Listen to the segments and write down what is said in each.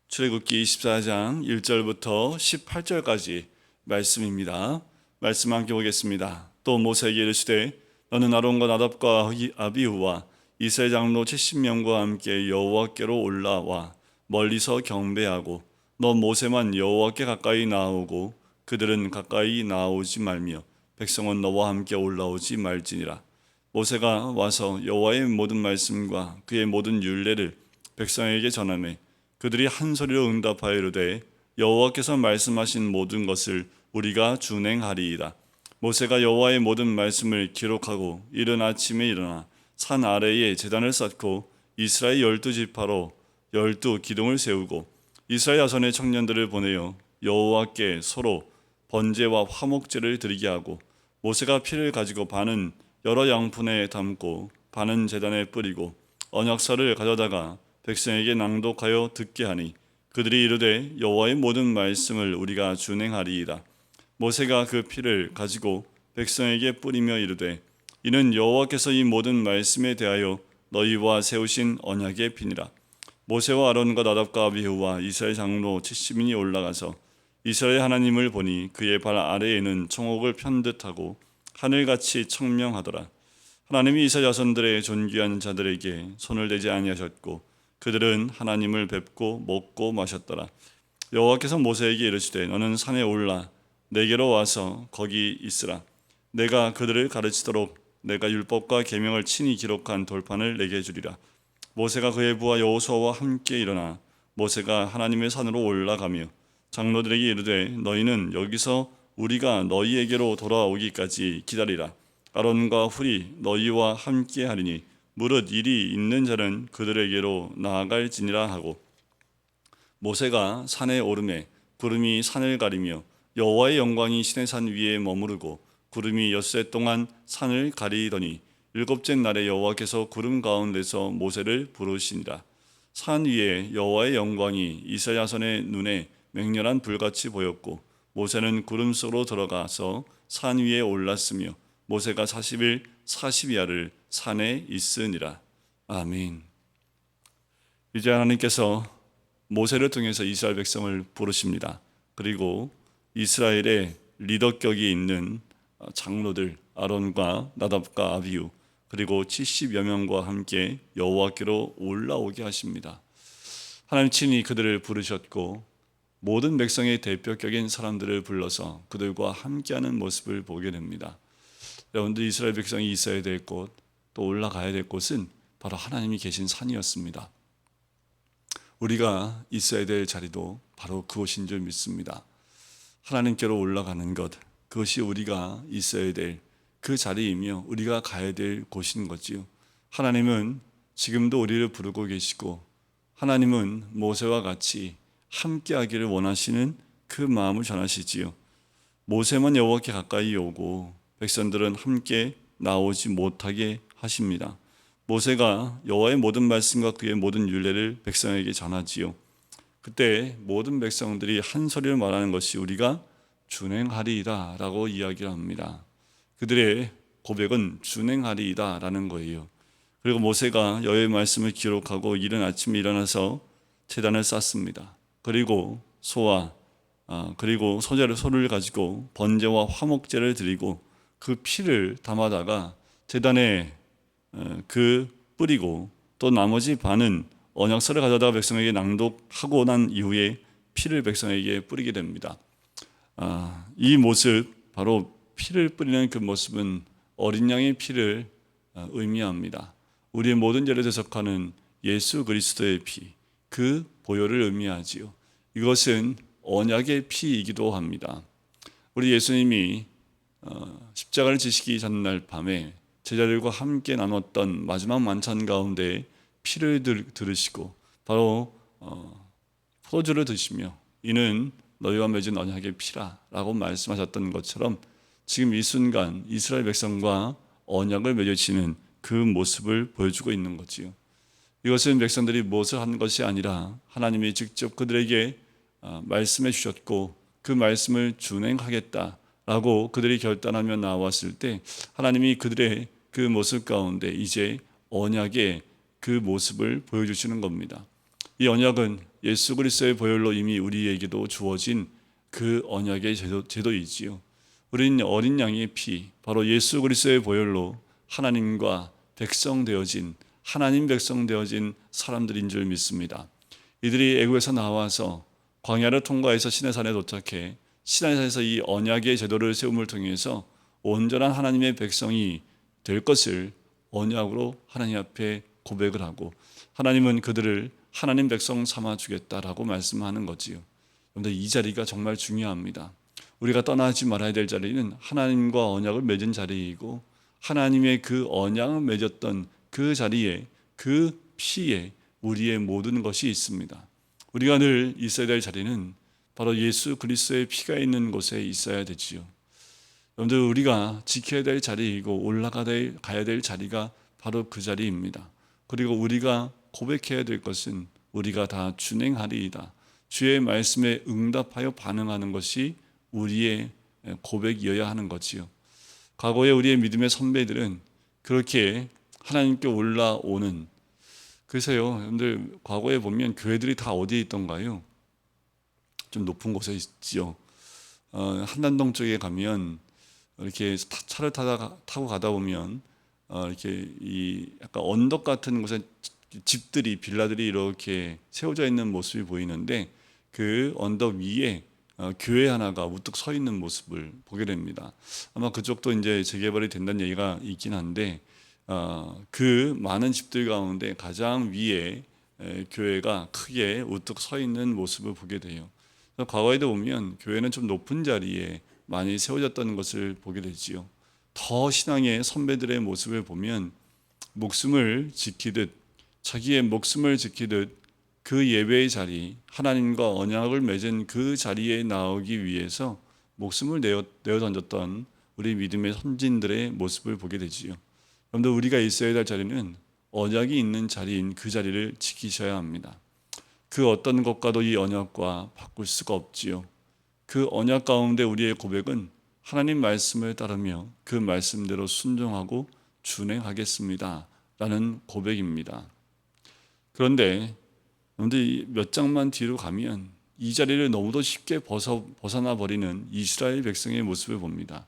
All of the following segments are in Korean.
출애굽기 24장 1절부터 18절까지 말씀입니다. 말씀 함께 보겠습니다. 또 모세에게 이르시되 너는 아론과 나답과 아비후와 이스라엘 장로 70명과 함께 여호와께로 올라와 멀리서 경배하고 너 모세만 여호와께 가까이 나아오고 그들은 가까이 나아오지 말며 백성은 너와 함께 올라오지 말지니라. 모세가 와서 여호와의 모든 말씀과 그의 모든 율례를 백성에게 전하매 그들이 한 소리로 응답하여 이르되 여호와께서 말씀하신 모든 것을 우리가 준행하리이다. 모세가 여호와의 모든 말씀을 기록하고 이른 아침에 일어나 산 아래에 제단을 쌓고 이스라엘 12지파로 12기둥을 세우고 이스라엘 자손의 청년들을 보내어 여호와께 서로 번제와 화목제를 드리게 하고 모세가 피를 가지고 반은 여러 양푼에 담고 반은 제단에 뿌리고 언약서를 가져다가 백성에게 낭독하여 듣게 하니 그들이 이르되 여호와의 모든 말씀을 우리가 준행하리이다. 모세가 그 피를 가지고 백성에게 뿌리며 이르되 이는 여호와께서 이 모든 말씀에 대하여 너희와 세우신 언약의 피니라. 모세와 아론과 나답과 아비후와 이스라엘 장로 70인이 올라가서 이스라엘 하나님을 보니 그의 발 아래에는 청옥을 편 듯하고 하늘같이 청명하더라. 하나님이 이스라엘 자손들의 존귀한 자들에게 손을 대지 아니하셨고 그들은 하나님을 뵙고 먹고 마셨더라. 여호와께서 모세에게 이르시되 너는 산에 올라 내게로 와서 거기 있으라. 내가 그들을 가르치도록 내가 율법과 계명을 친히 기록한 돌판을 내게 주리라. 모세가 그의 부하 여호수아와 함께 일어나 모세가 하나님의 산으로 올라가며 장로들에게 이르되 너희는 여기서 우리가 너희에게로 돌아오기까지 기다리라. 아론과 훌이 너희와 함께 하리니 무릇 일이 있는 자는 그들에게로 나아갈지니라 하고 모세가 산에 오르매 구름이 산을 가리며 여호와의 영광이 시내산 위에 머무르고 구름이 엿새 동안 산을 가리더니 일곱째 날에 여호와께서 구름 가운데서 모세를 부르시니라. 산 위에 여호와의 영광이 이스라엘 자손의 눈에 맹렬한 불같이 보였고 모세는 구름 속으로 들어가서 산 위에 올랐으며 모세가 40일 40야를 산에 있으니라. 아멘. 이제 하나님께서 모세를 통해서 이스라엘 백성을 부르십니다. 그리고 이스라엘의 리더격이 있는 장로들 아론과 나답과 아비후 그리고 70여 명과 함께 여호와께로 올라오게 하십니다. 하나님 친히 그들을 부르셨고 모든 백성의 대표격인 사람들을 불러서 그들과 함께하는 모습을 보게 됩니다. 여러분들 이스라엘 백성이 있어야 될 곳, 또 올라가야 될 곳은 바로 하나님이 계신 산이었습니다. 우리가 있어야 될 자리도 바로 그곳인 줄 믿습니다. 하나님께로 올라가는 것, 그것이 우리가 있어야 될 그 자리이며 우리가 가야 될 곳인 거지요. 하나님은 지금도 우리를 부르고 계시고 하나님은 모세와 같이 함께하기를 원하시는 그 마음을 전하시지요. 모세만 여호와께 가까이 오고 백성들은 함께 나오지 못하게 하십니다. 모세가 여호와의 모든 말씀과 그의 모든 율례를 백성에게 전하지요. 그때 모든 백성들이 한 소리를 말하는 것이 우리가 준행하리이다 라고 이야기를 합니다. 그들의 고백은 준행하리이다 라는 거예요. 그리고 모세가 여호와의 말씀을 기록하고 이른 아침에 일어나서 제단을 쌓습니다. 그리고 소와 그리고 소를 가지고 번제와 화목제를 드리고 그 피를 담아다가 제단에 뿌리고 또 나머지 반은 언약서를 가져다가 백성에게 낭독하고 난 이후에 피를 백성에게 뿌리게 됩니다. 이 모습, 바로 피를 뿌리는 그 모습은 어린 양의 피를 의미합니다. 우리의 모든 죄를 대속하는 예수 그리스도의 피, 그 보혈을 의미하지요. 이것은 언약의 피이기도 합니다. 우리 예수님이 십자가를 지시기 전날 밤에 제자들과 함께 나눴던 마지막 만찬 가운데 피를 들으시고 바로 포도주를 드시며 이는 너희와 맺은 언약의 피라 라고 말씀하셨던 것처럼 지금 이 순간 이스라엘 백성과 언약을 맺으시는 그 모습을 보여주고 있는 거지요. 이것은 백성들이 무엇을 한 것이 아니라 하나님이 직접 그들에게 말씀해 주셨고 그 말씀을 준행하겠다라고 그들이 결단하며 나왔을 때 하나님이 그들의 그 모습 가운데 이제 언약의 그 모습을 보여주시는 겁니다. 이 언약은 예수 그리스도의 보혈로 이미 우리에게도 주어진 그 언약의 제도이지요. 우리는 어린 양의 피, 바로 예수 그리스도의 보혈로 하나님과 백성 되어진, 하나님 백성 되어진 사람들인 줄 믿습니다. 이들이 애굽에서 나와서 광야를 통과해서 시내산에 도착해 시내산에서 이 언약의 제도를 세움을 통해서 온전한 하나님의 백성이 될 것을 언약으로 하나님 앞에 고백을 하고, 하나님은 그들을 하나님 백성 삼아 주겠다라고 말씀하는 거지요. 그런데 이 자리가 정말 중요합니다. 우리가 떠나지 말아야 될 자리는 하나님과 언약을 맺은 자리이고, 하나님의 그 언약을 맺었던 그 자리에, 그 피에 우리의 모든 것이 있습니다. 우리가 늘 있어야 될 자리는 바로 예수 그리스도의 피가 있는 곳에 있어야 되지요. 여러분들, 우리가 지켜야 될 자리이고 올라가야 될 자리가 바로 그 자리입니다. 그리고 우리가 고백해야 될 것은 우리가 다 준행하리이다. 주의 말씀에 응답하여 반응하는 것이 우리의 고백이어야 하는 거지요. 과거에 우리의 믿음의 선배들은 그렇게 하나님께 올라오는, 그래서요, 여러분들, 과거에 보면 교회들이 다 어디에 있던가요? 좀 높은 곳에 있지요. 한남동 쪽에 가면 이렇게 차를 타고 가다 보면 이렇게 이 약간 언덕 같은 곳에 집들이, 빌라들이 이렇게 세워져 있는 모습이 보이는데, 그 언덕 위에 교회 하나가 우뚝 서 있는 모습을 보게 됩니다. 아마 그쪽도 이제 재개발이 된다는 얘기가 있긴 한데, 그 많은 집들 가운데 가장 위에 교회가 크게 우뚝 서 있는 모습을 보게 돼요. 과거에도 보면 교회는 좀 높은 자리에 많이 세워졌다는 것을 보게 되지요. 더 신앙의 선배들의 모습을 보면 목숨을 지키듯, 자기의 목숨을 지키듯 그 예배의 자리, 하나님과 언약을 맺은 그 자리에 나오기 위해서 목숨을 내어 던졌던 우리 믿음의 선진들의 모습을 보게 되지요. 여러분들, 우리가 있어야 될 자리는 언약이 있는 자리인 그 자리를 지키셔야 합니다. 그 어떤 것과도 이 언약과 바꿀 수가 없지요. 그 언약 가운데 우리의 고백은 하나님 말씀을 따르며 그 말씀대로 순종하고 준행하겠습니다 라는 고백입니다. 그런데 몇 장만 뒤로 가면 이 자리를 너무도 쉽게 벗어나 버리는 이스라엘 백성의 모습을 봅니다.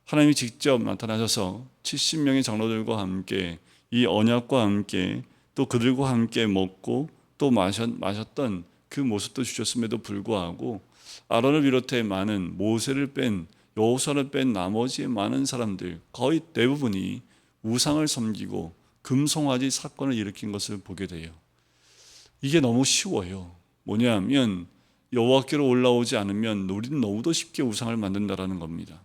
하나님이 직접 나타나셔서 70명의 장로들과 함께 이 언약과 함께 또 그들과 함께 먹고 또 마셨던 그 모습도 주셨음에도 불구하고 아론을 비롯해 많은 모세를 뺀, 여호수아를 뺀 나머지 많은 사람들, 거의 대부분이 우상을 섬기고 금송아지 사건을 일으킨 것을 보게 돼요. 이게 너무 쉬워요. 뭐냐면 여호와께로 올라오지 않으면 우리는 너무도 쉽게 우상을 만든다라는 겁니다.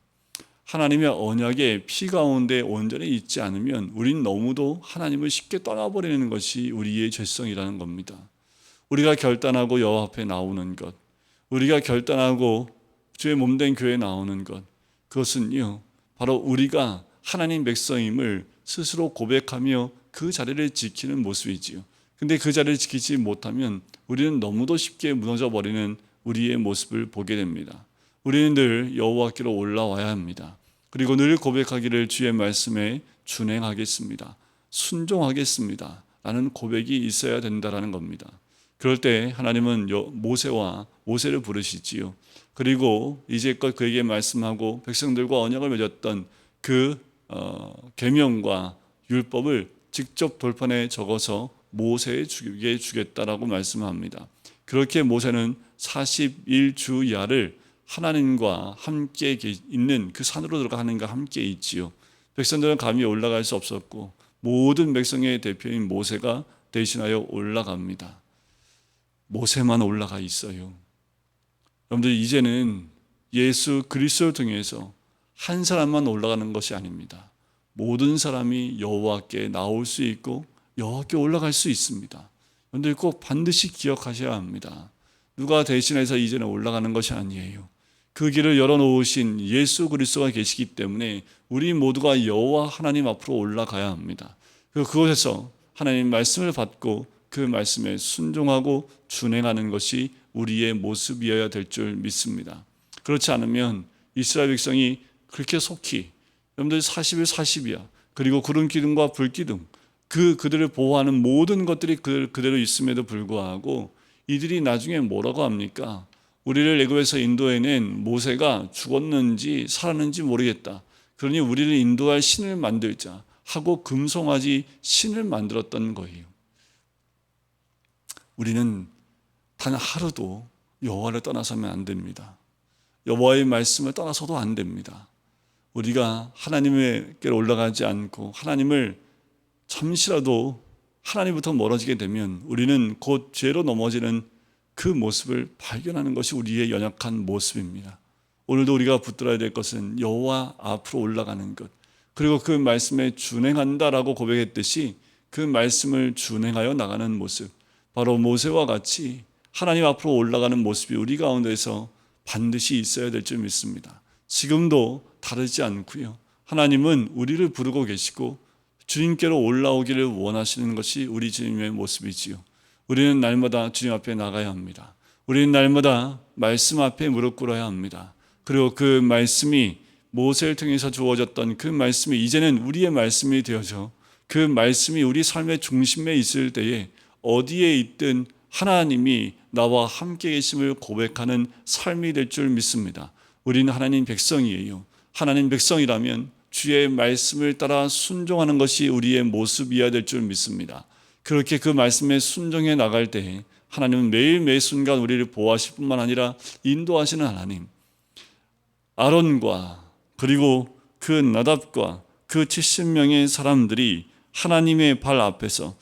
하나님의 언약의 피 가운데 온전히 있지 않으면 우리는 너무도 하나님을 쉽게 떠나버리는 것이 우리의 죄성이라는 겁니다. 우리가 결단하고 여호와 앞에 나오는 것, 우리가 결단하고 주의 몸된 교회에 나오는 것, 그것은요, 바로 우리가 하나님 백성임을 스스로 고백하며 그 자리를 지키는 모습이지요. 근데 그 자리를 지키지 못하면 우리는 너무도 쉽게 무너져 버리는 우리의 모습을 보게 됩니다. 우리는 늘 여호와께로 올라와야 합니다. 그리고 늘 고백하기를 주의 말씀에 준행하겠습니다, 순종하겠습니다 라는 고백이 있어야 된다는 겁니다. 그럴 때 하나님은 모세를 부르시지요. 그리고 이제껏 그에게 말씀하고 백성들과 언약을 맺었던 그 계명과 율법을 직접 돌판에 적어서 모세에게 주겠다라고 말씀합니다. 그렇게 모세는 41주야를 하나님과 함께 있는 그 산으로 들어가 하나님과 함께 있지요. 백성들은 감히 올라갈 수 없었고 모든 백성의 대표인 모세가 대신하여 올라갑니다. 모세만 올라가 있어요. 여러분들, 이제는 예수 그리스도를 통해서 한 사람만 올라가는 것이 아닙니다. 모든 사람이 여호와께 나올 수 있고 여호와께 올라갈 수 있습니다. 여러분들, 꼭 반드시 기억하셔야 합니다. 누가 대신해서 이제는 올라가는 것이 아니에요. 그 길을 열어놓으신 예수 그리스도가 계시기 때문에 우리 모두가 여호와 하나님 앞으로 올라가야 합니다. 그곳에서 하나님 말씀을 받고 그 말씀에 순종하고 준행하는 것이 우리의 모습이어야 될 줄 믿습니다. 그렇지 않으면 이스라엘 백성이 그렇게 속히, 여러분들 40일 40이야. 그리고 구름 기둥과 불 기둥, 그들을 보호하는 모든 것들이 그대로 있음에도 불구하고 이들이 나중에 뭐라고 합니까? 우리를 애굽에서 인도해낸 모세가 죽었는지 살았는지 모르겠다. 그러니 우리를 인도할 신을 만들자 하고 금송아지 신을 만들었던 거예요. 우리는 단 하루도 여호와를 떠나서면 안 됩니다. 여호와의 말씀을 떠나서도 안 됩니다. 우리가 하나님께로 올라가지 않고 하나님을 잠시라도 하나님부터 멀어지게 되면 우리는 곧 죄로 넘어지는 그 모습을 발견하는 것이 우리의 연약한 모습입니다. 오늘도 우리가 붙들어야 될 것은 여호와 앞으로 올라가는 것, 그리고 그 말씀에 준행한다라고 고백했듯이 그 말씀을 준행하여 나가는 모습, 바로 모세와 같이 하나님 앞으로 올라가는 모습이 우리 가운데서 반드시 있어야 될 줄 믿습니다. 지금도 다르지 않고요. 하나님은 우리를 부르고 계시고 주님께로 올라오기를 원하시는 것이 우리 주님의 모습이지요. 우리는 날마다 주님 앞에 나가야 합니다. 우리는 날마다 말씀 앞에 무릎 꿇어야 합니다. 그리고 그 말씀이 모세를 통해서 주어졌던 그 말씀이 이제는 우리의 말씀이 되어져 그 말씀이 우리 삶의 중심에 있을 때에 어디에 있든 하나님이 나와 함께 계심을 고백하는 삶이 될 줄 믿습니다. 우리는 하나님 백성이에요. 하나님 백성이라면 주의 말씀을 따라 순종하는 것이 우리의 모습이어야 될 줄 믿습니다. 그렇게 그 말씀에 순종해 나갈 때 하나님은 매일 매 순간 우리를 보호하실 뿐만 아니라 인도하시는 하나님, 아론과 그리고 그 나답과 그 70명의 사람들이 하나님의 발 앞에서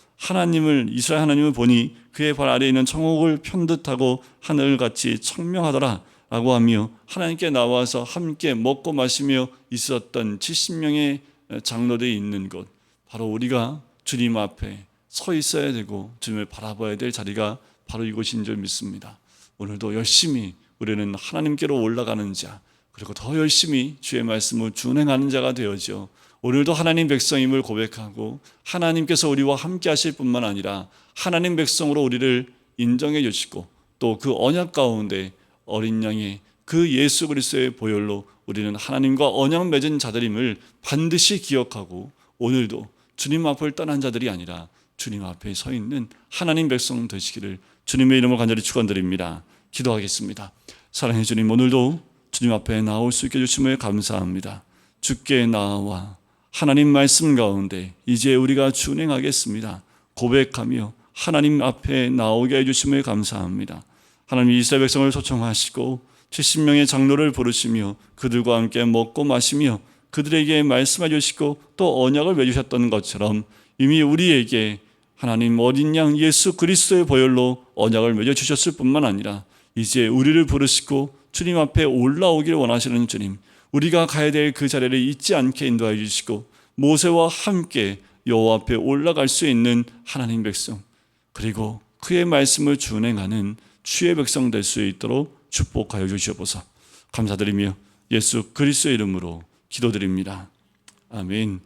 이스라엘 하나님을 보니 그의 발 아래에 있는 청옥을 편듯하고 하늘같이 청명하더라 라고 하며 하나님께 나와서 함께 먹고 마시며 있었던 70명의 장로들이 있는 곳, 바로 우리가 주님 앞에 서 있어야 되고 주님을 바라봐야 될 자리가 바로 이곳인 줄 믿습니다. 오늘도 열심히 우리는 하나님께로 올라가는 자, 그리고 더 열심히 주의 말씀을 준행하는 자가 되어져 오늘도 하나님 백성임을 고백하고 하나님께서 우리와 함께 하실 뿐만 아니라 하나님 백성으로 우리를 인정해 주시고 또 그 언약 가운데 어린 양의 그 예수 그리스도의 보혈로 우리는 하나님과 언약 맺은 자들임을 반드시 기억하고 오늘도 주님 앞을 떠난 자들이 아니라 주님 앞에 서 있는 하나님 백성 되시기를 주님의 이름으로 간절히 축원드립니다. 기도하겠습니다. 사랑해 주님, 오늘도 주님 앞에 나올 수 있게 해주심을 감사합니다. 주께 나와 하나님 말씀 가운데 이제 우리가 준행하겠습니다. 고백하며 하나님 앞에 나오게 해주심을 감사합니다. 하나님 이스라엘 백성을 초청하시고 70명의 장로를 부르시며 그들과 함께 먹고 마시며 그들에게 말씀해 주시고 또 언약을 맺으셨던 것처럼 이미 우리에게 하나님 어린 양 예수 그리스도의 보혈로 언약을 맺어주셨을 뿐만 아니라 이제 우리를 부르시고 주님 앞에 올라오기를 원하시는 주님, 우리가 가야 될 그 자리를 잊지 않게 인도해 주시고 모세와 함께 여호와 앞에 올라갈 수 있는 하나님 백성, 그리고 그의 말씀을 준행하는 주의 백성 될 수 있도록 축복하여 주시옵소서. 감사드리며 예수 그리스도의 이름으로 기도드립니다. 아멘.